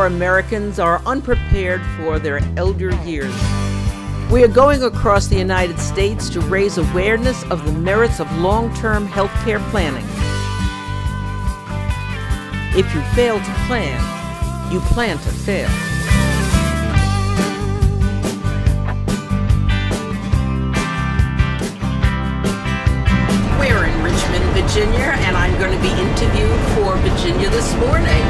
more Americans are unprepared for their elder years. We are going across the United States to raise awareness of the merits of long-term health care planning. If you fail to plan, you plan to fail. We're in Richmond, Virginia, and I'm going to be interviewed for Virginia This Morning.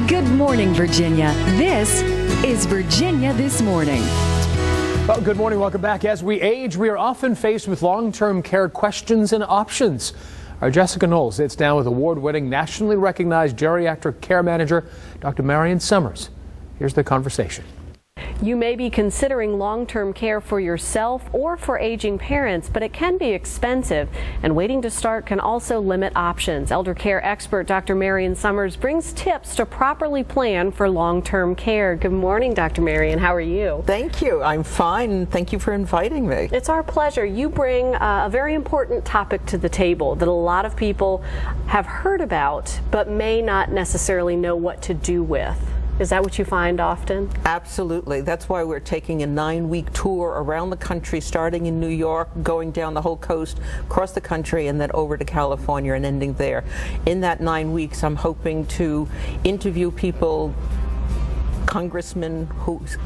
Good morning, Virginia. This is Virginia This Morning. Well, good morning. Welcome back. As we age, we are often faced with long-term care questions and options. Our Jessica Knowles sits down with award-winning, nationally recognized geriatric care manager, Dr. Marion Summers. Here's the conversation. You may be considering long-term care for yourself or for aging parents, but it can be expensive, and waiting to start can also limit options. Elder care expert Dr. Marion Summers brings tips to properly plan for long-term care. Good morning, Dr. Marion. How are you? Thank you. I'm fine. Thank you for inviting me. It's our pleasure. You bring a very important topic to the table that a lot of people have heard about, but may not necessarily know what to do with. Is that what you find often? Absolutely. That's why we're taking a 9-week tour around the country, starting in New York, going down the whole coast, across the country, and then over to California and ending there. In that 9 weeks, I'm hoping to interview people, congressmen,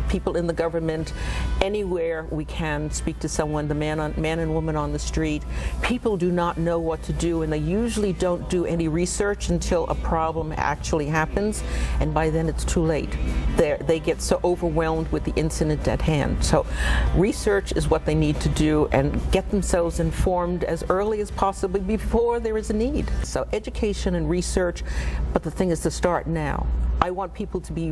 people in the government, anywhere we can speak to someone, the man and woman on the street. People do not know what to do, and they usually don't do any research until a problem actually happens, and by then it's too late. They get so overwhelmed with the incident at hand. So research is what they need to do and get themselves informed as early as possibly before there is a need. So education and research, but the thing is to start now. I want people to be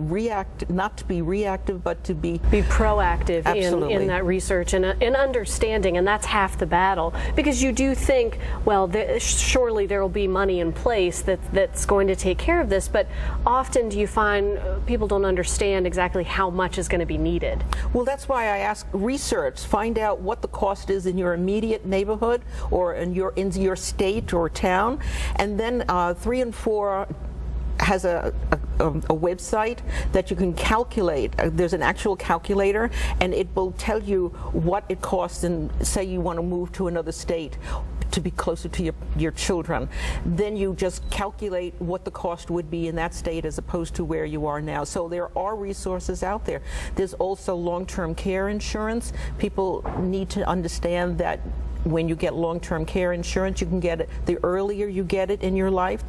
not to be reactive, but to be proactive in that research and in understanding, and that's half the battle. Because you do think, well, surely there will be money in place that's going to take care of this, but often do you find people don't understand exactly how much is going to be needed? Well, that's why I ask research. Find out what the cost is in your immediate neighborhood or in your state or town, and then 3in4 has a website that you can calculate. There's an actual calculator, and it will tell you what it costs, and say you want to move to another state to be closer to your children. Then you just calculate what the cost would be in that state as opposed to where you are now. So there are resources out there. There's also long-term care insurance. People need to understand that when you get long-term care insurance, you can get it the earlier you get it in your life,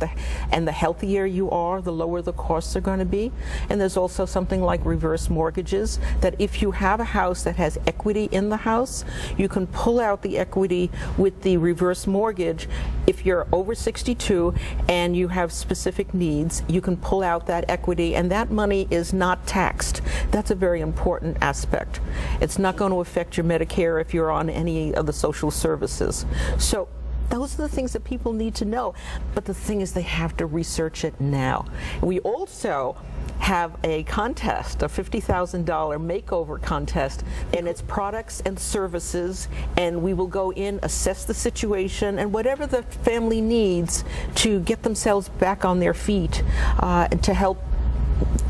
and the healthier you are, the lower the costs are going to be. And there's also something like reverse mortgages, that if you have a house that has equity in the house, you can pull out the equity with the reverse mortgage. If you're over 62 and you have specific needs, you can pull out that equity, and that money is not taxed. That's a very important aspect. It's not going to affect your Medicare if you're on any of the social services. So those are the things that people need to know. But the thing is, they have to research it now. We also have a contest, a $50,000 makeover contest, and it's products and services, and we will go in, assess the situation, and whatever the family needs to get themselves back on their feet, to help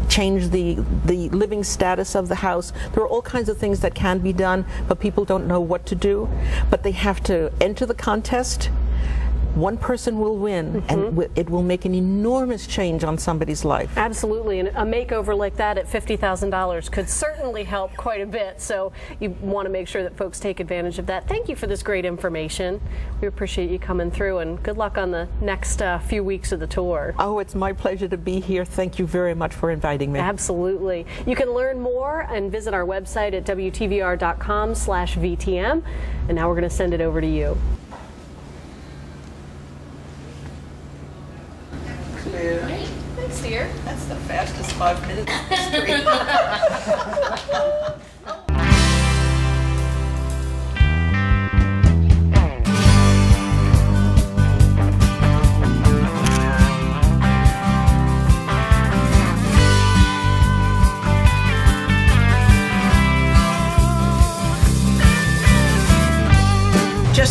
change the living status of the house. There are all kinds of things that can be done, but people don't know what to do. But they have to enter the contest. One person will win, and it will make an enormous change on somebody's life. Absolutely, and a makeover like that at $50,000 could certainly help quite a bit, so you want to make sure that folks take advantage of that. Thank you for this great information. We appreciate you coming through, and good luck on the next few weeks of the tour. Oh, it's my pleasure to be here. Thank you very much for inviting me. Absolutely. You can learn more and visit our website at WTVR.com/VTM, and now we're going to send it over to you. Thanks, dear. That's the fastest 5 minutes in history.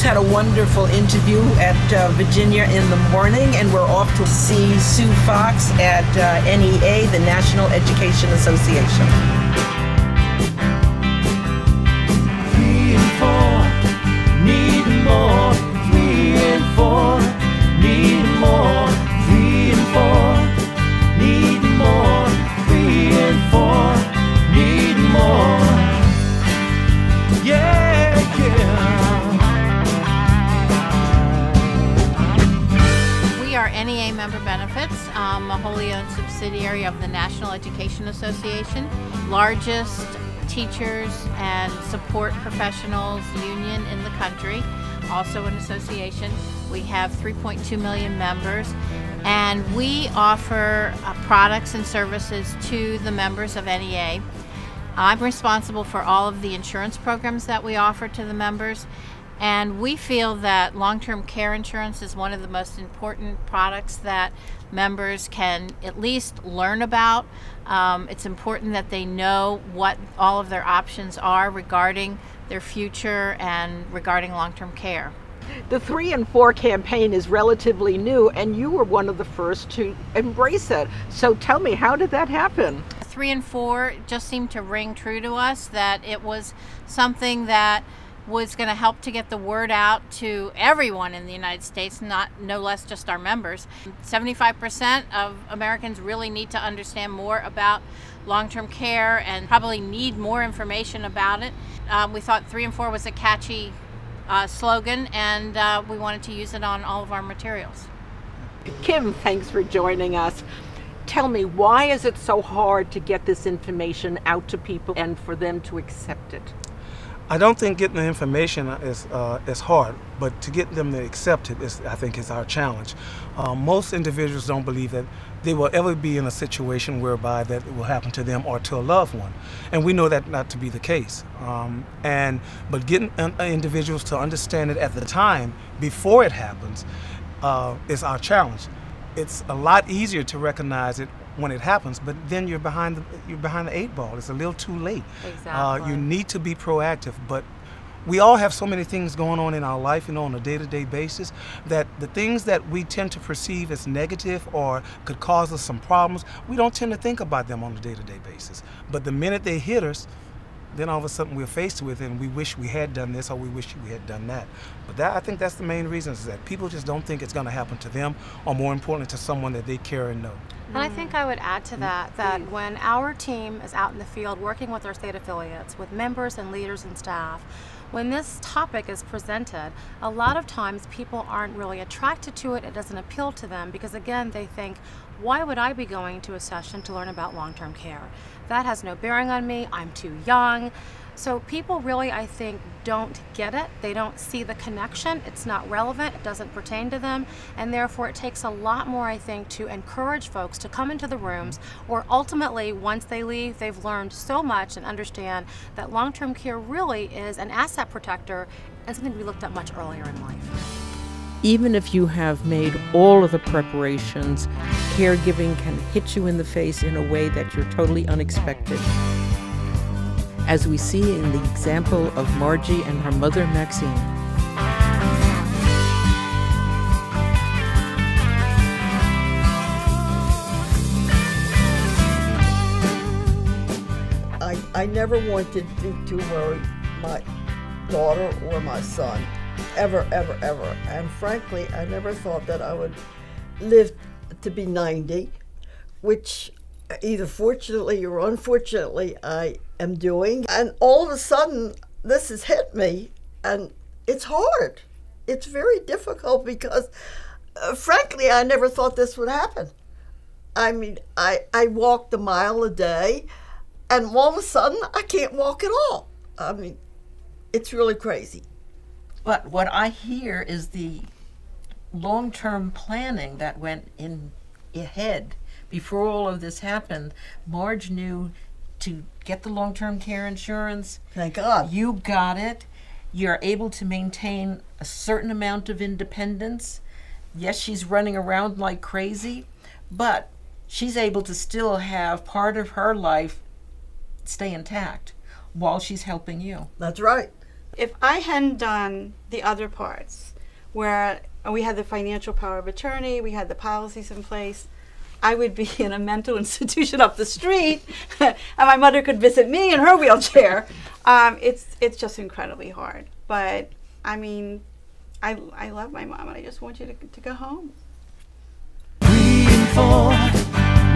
had a wonderful interview at Virginia in the morning, and we're off to see Sue Fox at NEA, the National Education Association. 3 and 4 need more. 3 and 4 need more. 3 and 4 need more. 3 and 4 need more. Yeah, yeah. We are NEA Member Benefits, a wholly owned subsidiary of the National Education Association, largest teachers and support professionals union in the country, also an association. We have 3.2 million members, and we offer products and services to the members of NEA. I'm responsible for all of the insurance programs that we offer to the members, and we feel that long-term care insurance is one of the most important products that members can at least learn about. It's important that they know what all of their options are regarding their future and regarding long-term care. The 3 and 4 campaign is relatively new, and you were one of the first to embrace it. So tell me, how did that happen? 3 and 4 just seemed to ring true to us, that it was something that was going to help to get the word out to everyone in the United States, no less just our members. 75% of Americans really need to understand more about long-term care and probably need more information about it. We thought 3 and 4 was a catchy slogan, and we wanted to use it on all of our materials. Kim, thanks for joining us. Tell me, why is it so hard to get this information out to people and for them to accept it? I don't think getting the information is hard, but to get them to accept it is, I think, is our challenge. Most individuals don't believe that they will ever be in a situation whereby that it will happen to them or to a loved one, and we know that not to be the case. But getting individuals to understand it at the time before it happens is our challenge. It's a lot easier to recognize it when it happens, but then you're behind the 8 ball. It's a little too late. Exactly. You need to be proactive, but we all have so many things going on in our life, on a day-to-day basis, that the things that we tend to perceive as negative or could cause us some problems, we don't tend to think about them on a day-to-day basis. But the minute they hit us, then all of a sudden we're faced with it, and we wish we had done this or we wish we had done that. But I think that's the main reason, is that people just don't think it's going to happen to them, or more importantly, to someone that they care and know. And I think I would add to that when our team is out in the field working with our state affiliates, with members and leaders and staff, when this topic is presented, a lot of times people aren't really attracted to it. It doesn't appeal to them because, again, they think, why would I be going to a session to learn about long-term care? That has no bearing on me. I'm too young. So people really, I think, don't get it. They don't see the connection. It's not relevant. It doesn't pertain to them. And therefore, it takes a lot more, I think, to encourage folks to come into the rooms, or ultimately, once they leave, they've learned so much and understand that long-term care really is an asset protector and something to be looked at much earlier in life. Even if you have made all of the preparations, caregiving can hit you in the face in a way that you're totally unexpected. As we see in the example of Margie and her mother, Maxine. I never wanted to worry my daughter or my son. Ever, ever, ever. And frankly, I never thought that I would live to be 90, which either fortunately or unfortunately I am doing. And all of a sudden, this has hit me, and it's hard. It's very difficult because, frankly, I never thought this would happen. I mean, I walked a mile a day, and all of a sudden, I can't walk at all. I mean, it's really crazy. But what I hear is the long-term planning that went in ahead before all of this happened. Marge knew to get the long-term care insurance. Thank God. You got it. You're able to maintain a certain amount of independence. Yes, she's running around like crazy, but she's able to still have part of her life stay intact while she's helping you. That's right. If I hadn't done the other parts, where we had the financial power of attorney, we had the policies in place, I would be in a mental institution up the street, and my mother could visit me in her wheelchair. It's just incredibly hard. But I mean, I love my mom, and I just want you to go home. 3 and 4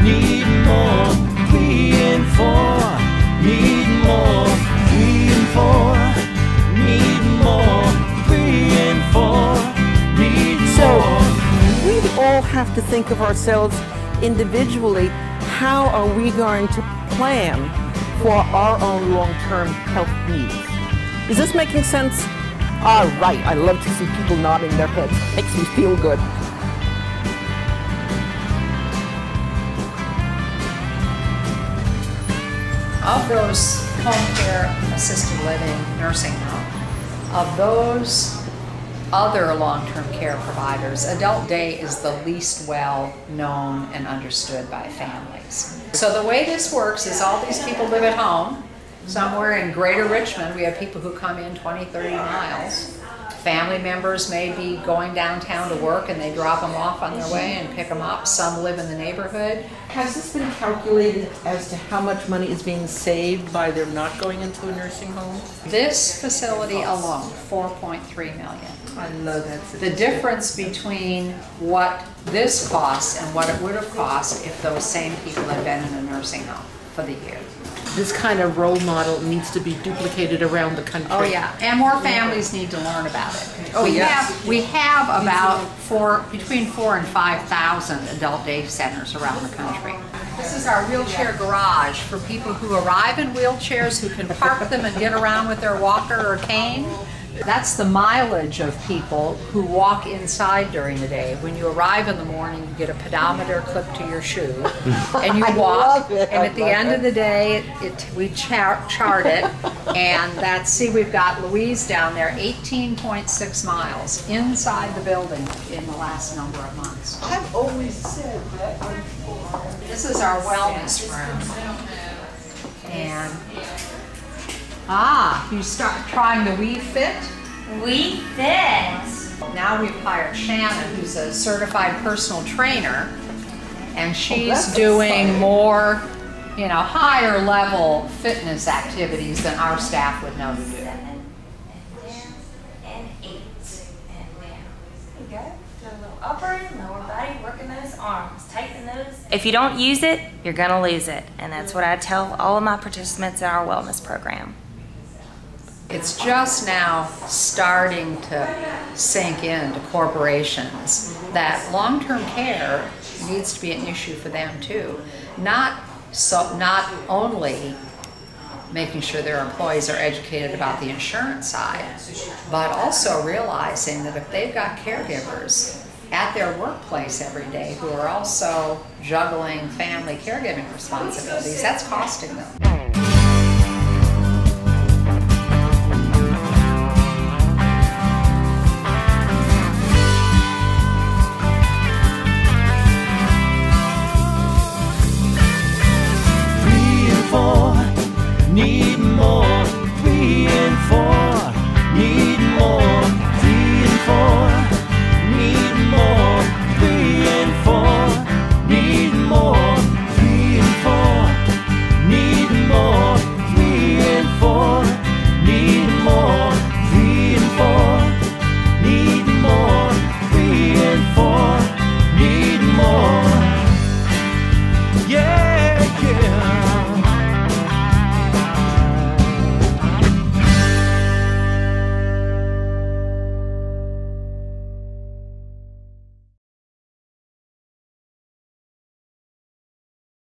need more. 3 and 4 need more. 3 and 4 need more. 3 and 4 need more. We all have to think of ourselves individually. How are we going to plan for our own long-term health needs? Is this making sense? All right, I love to see people nodding their heads. Makes me feel good. Of those home care, assisted living, nursing home, of those other long-term care providers, adult day is the least well known and understood by families. So the way this works is all these people live at home. Somewhere in Greater Richmond, we have people who come in 20, 30 miles. Family members may be going downtown to work and they drop them off on their way and pick them up. Some live in the neighborhood. Has this been calculated as to how much money is being saved by their not going into a nursing home? This facility alone, $4.3 million. I know that's the difference between what this costs and what it would have cost if those same people had been in a nursing home for the year. This kind of role model needs to be duplicated around the country. Oh yeah, and more families need to learn about it. Oh yes. We have about between 4,000 and 5,000 adult day centers around the country. This is our wheelchair garage for people who arrive in wheelchairs who can park them and get around with their walker or cane. That's the mileage of people who walk inside during the day. When you arrive in the morning, you get a pedometer clipped to your shoe, and you walk. And at the end of the day, we chart it, and see, we've got Louise down there, 18.6 miles inside the building in the last number of months. I've always said that. This is our wellness room, and you start trying the We Fit? We Fit! Now we've hired Shannon, who's a certified personal trainer, and she's doing more, higher level fitness activities than our staff would know to do. 7 and 10 and 8 and down. There you go. Do a little upper and lower body, working those arms, tighten those. If you don't use it, you're gonna lose it, and that's what I tell all of my participants in our wellness program. It's just now starting to sink into corporations that long-term care needs to be an issue for them too. Not only making sure their employees are educated about the insurance side, but also realizing that if they've got caregivers at their workplace every day who are also juggling family caregiving responsibilities, that's costing them.